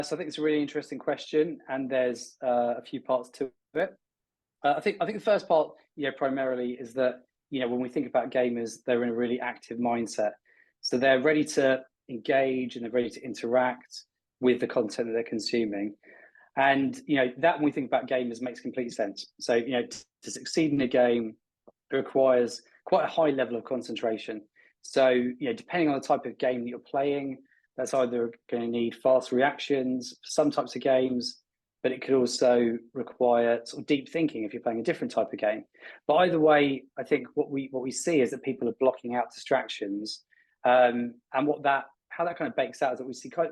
So I think it's a really interesting question, and there's a few parts to it. I think the first part, primarily is that when we think about gamers, they're in a really active mindset, so they're ready to engage and they're ready to interact with the content that they're consuming, and that when we think about gamers makes complete sense. So to succeed in a game, it requires quite a high level of concentration. So depending on the type of game that you're playing, that's either going to need fast reactions for some types of games, but it could also require sort of deep thinking if you're playing a different type of game. But either way, I think what we see is that people are blocking out distractions, and how that kind of bakes out is that we see quite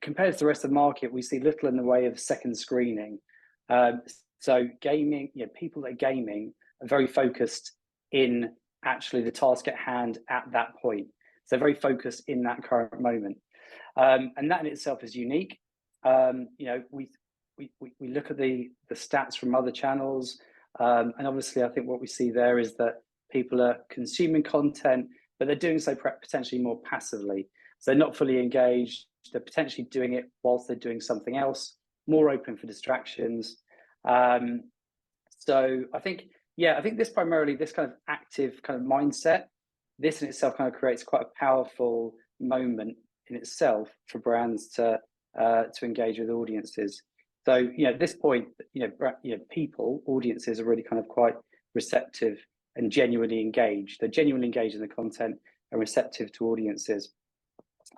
compared to the rest of the market, we see little in the way of second screening. So gaming, people that are gaming are very focused in actually the task at hand at that point. So they're very focused in that current moment, and that in itself is unique. We look at the stats from other channels, and obviously I think what we see there is that people are consuming content, but they're doing so potentially more passively. So they're not fully engaged. They're potentially doing it whilst they're doing something else, more open for distractions. So I think this kind of active kind of mindset, this in itself kind of creates quite a powerful moment in itself for brands to engage with audiences. So at this point, audiences are really kind of quite receptive and genuinely engaged. They're genuinely engaged in the content and receptive to audiences.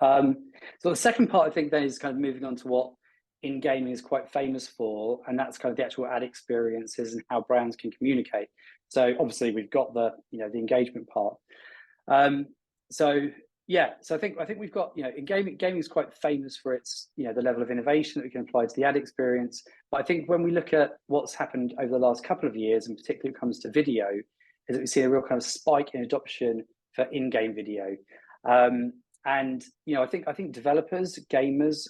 So the second part, I think, then is kind of moving on to what in gaming is quite famous for, and that's kind of the actual ad experiences and how brands can communicate. So obviously we've got the the engagement part. So I think we've got in gaming is quite famous for its the level of innovation that we can apply to the ad experience. But I think when we look at what's happened over the last couple of years, and particularly when it comes to video, is that we see a real kind of spike in adoption for in-game video. And I think developers, gamers,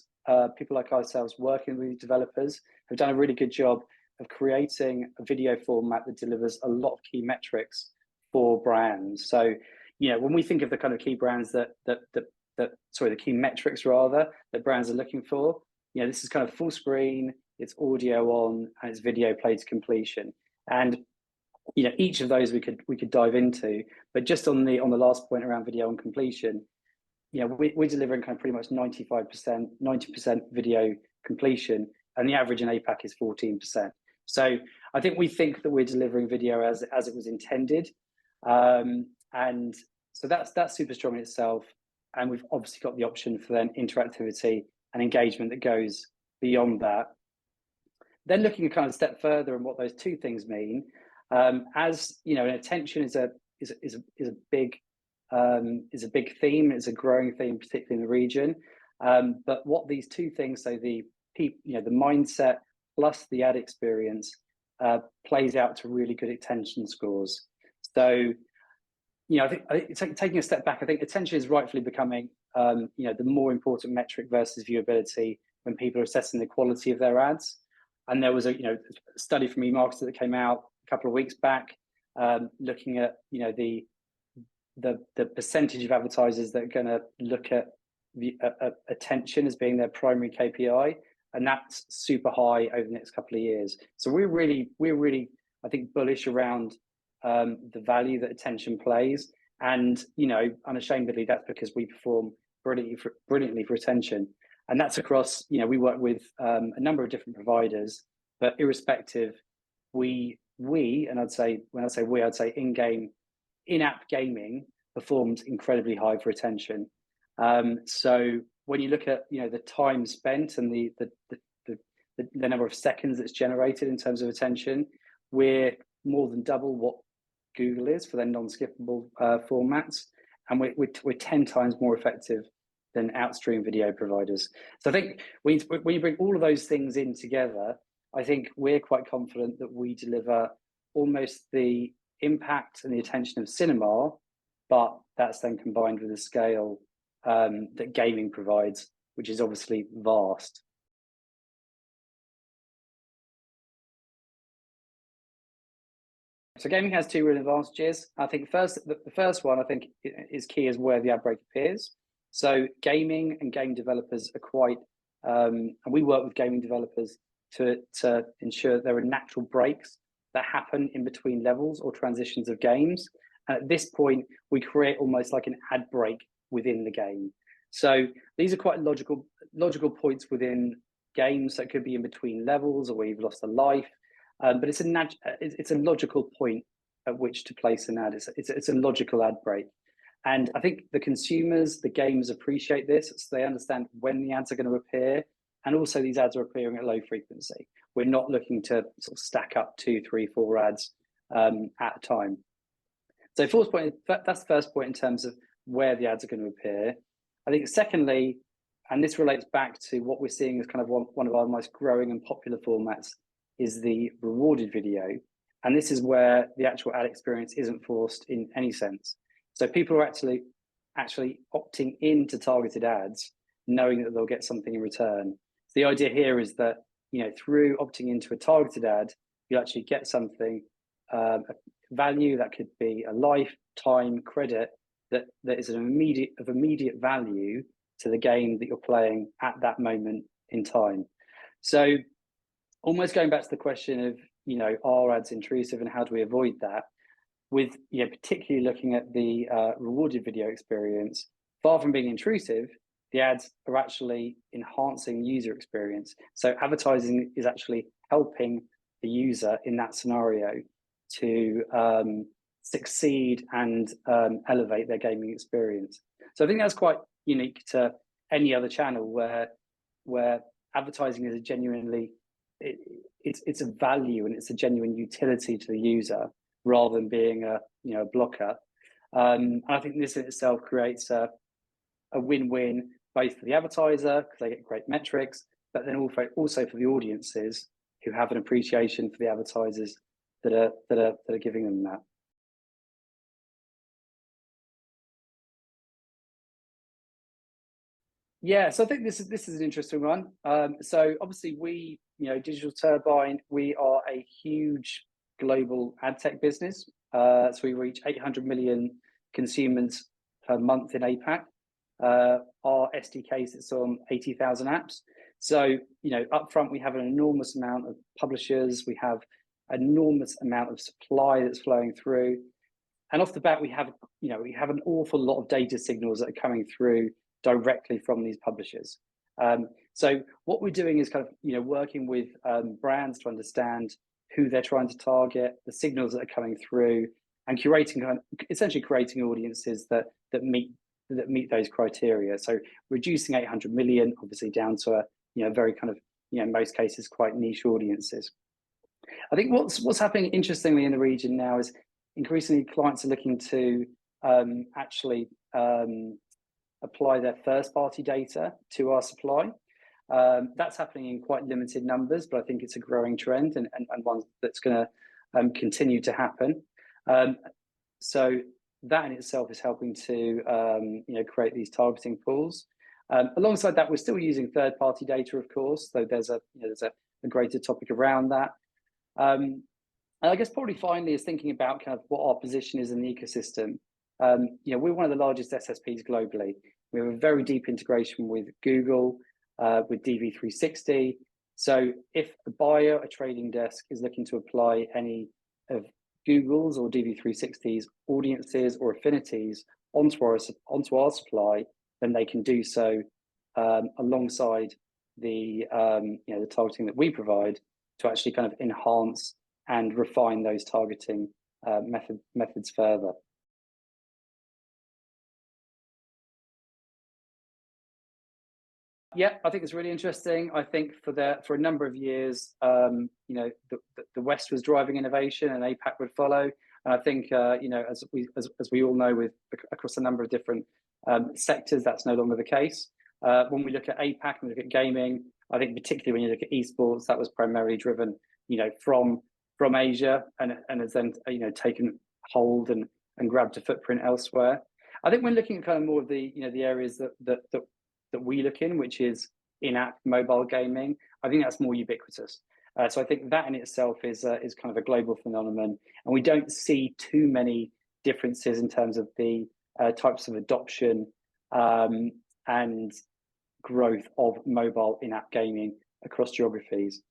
people like ourselves working with developers have done a really good job of creating a video format that delivers a lot of key metrics for brands. So when we think of the kind of key brands the key metrics rather that brands are looking for, this is kind of full screen, it's audio on, and it's video play to completion. And each of those we could dive into, but just on the last point around video on completion, we're delivering kind of pretty much 90% video completion, and the average in APAC is 14%. So I think we think that we're delivering video as it was intended, and so that's super strong in itself. And we've obviously got the option for then interactivity and engagement that goes beyond that. Then looking kind of a step further and what those two things mean, as attention is a big theme. It's a growing theme, particularly in the region. But what these two things, so the mindset plus the ad experience, plays out to really good attention scores. So I think it's taking a step back. I think attention is rightfully becoming the more important metric versus viewability when people are assessing the quality of their ads. And there was a study from eMarketer that came out a couple of weeks back, looking at the percentage of advertisers that are going to look at the attention as being their primary KPI, and that's super high over the next couple of years. So we're really I think bullish around the value that attention plays, and unashamedly that's because we perform brilliantly for attention, and that's across we work with a number of different providers, but irrespective, we and I'd say in-game, in-app gaming performs incredibly high for attention. So when you look at the time spent and the number of seconds that's generated in terms of attention, we're more than double what Google is for their non-skippable formats, and we're 10 times more effective than outstream video providers. So I think when you bring all of those things in together, I think we're quite confident that we deliver almost the impact and the attention of cinema, but that's then combined with the scale that gaming provides, which is obviously vast. So gaming has two real advantages. I think the first one I think is key, is where the ad break appears. So gaming and game developers are quite and we work with gaming developers to ensure there are natural breaks that happen in between levels or transitions of games. And at this point, we create almost like an ad break within the game. So these are quite logical points within games that could be in between levels or where you've lost a life, but it's a logical point at which to place an ad. It's a logical ad break. And I think the consumers, the gamers appreciate this, so they understand when the ads are going to appear. And also these ads are appearing at low frequency. We're not looking to sort of stack up 2, 3, 4 ads at a time. So fourth point, that's the first point in terms of where the ads are going to appear. I think secondly, and this relates back to what we're seeing as kind of one of our most growing and popular formats, is the rewarded video. And this is where the actual ad experience isn't forced in any sense. So people are actually opting into targeted ads, knowing that they'll get something in return. So the idea here is that, you know, through opting into a targeted ad, you actually get something, a value that could be a lifetime credit that is of immediate value to the game that you're playing at that moment in time. So almost going back to the question of, you know, are ads intrusive and how do we avoid that? With, you know, particularly looking at the rewarded video experience, far from being intrusive, the ads are actually enhancing the user experience. So advertising is actually helping the user in that scenario to succeed and elevate their gaming experience. So I think that's quite unique to any other channel where advertising is a genuinely, it's a value and it's a genuine utility to the user rather than being a blocker. And I think this in itself creates a win-win both for the advertiser because they get great metrics, but then also for the audiences who have an appreciation for the advertisers that are giving them that. Yeah, so I think this is an interesting one. So obviously we, Digital Turbine, we are a huge global ad tech business. So we reach 800 million consumers per month in APAC. Our SDK sits on 80,000 apps. So, upfront we have an enormous amount of publishers, we have an enormous amount of supply that's flowing through. And off the bat, we have an awful lot of data signals that are coming through directly from these publishers. So what we're doing is kind of, working with brands to understand who they're trying to target, the signals that are coming through, and essentially creating audiences that meet those criteria. So reducing 800 million, obviously down to a very kind of, in most cases, quite niche audiences. I think what's happening interestingly in the region now is increasingly clients are looking to actually apply their first-party data to our supply. That's happening in quite limited numbers, but I think it's a growing trend and one that's going to continue to happen. So that in itself is helping to create these targeting pools. Alongside that, we're still using third-party data, of course, though there's a greater topic around that. And I guess probably finally is thinking about kind of what our position is in the ecosystem. We're one of the largest SSPs globally. We have a very deep integration with Google, with DV360. So if a buyer, a trading desk is looking to apply any of Google's or DV360's audiences or affinities onto our supply, then they can do so alongside the the targeting that we provide to actually kind of enhance and refine those targeting methods further. Yeah, I think it's really interesting. I think for a number of years, the West was driving innovation, and APAC would follow. And I think as we all know, across a number of different sectors, that's no longer the case. When we look at APAC and we look at gaming, I think particularly when you look at esports, that was primarily driven, from Asia, and has then taken hold and grabbed a footprint elsewhere. I think when looking at kind of more of the the areas that we look in, which is in-app mobile gaming, I think that's more ubiquitous. So I think that in itself is kind of a global phenomenon, and we don't see too many differences in terms of the types of adoption and growth of mobile in-app gaming across geographies.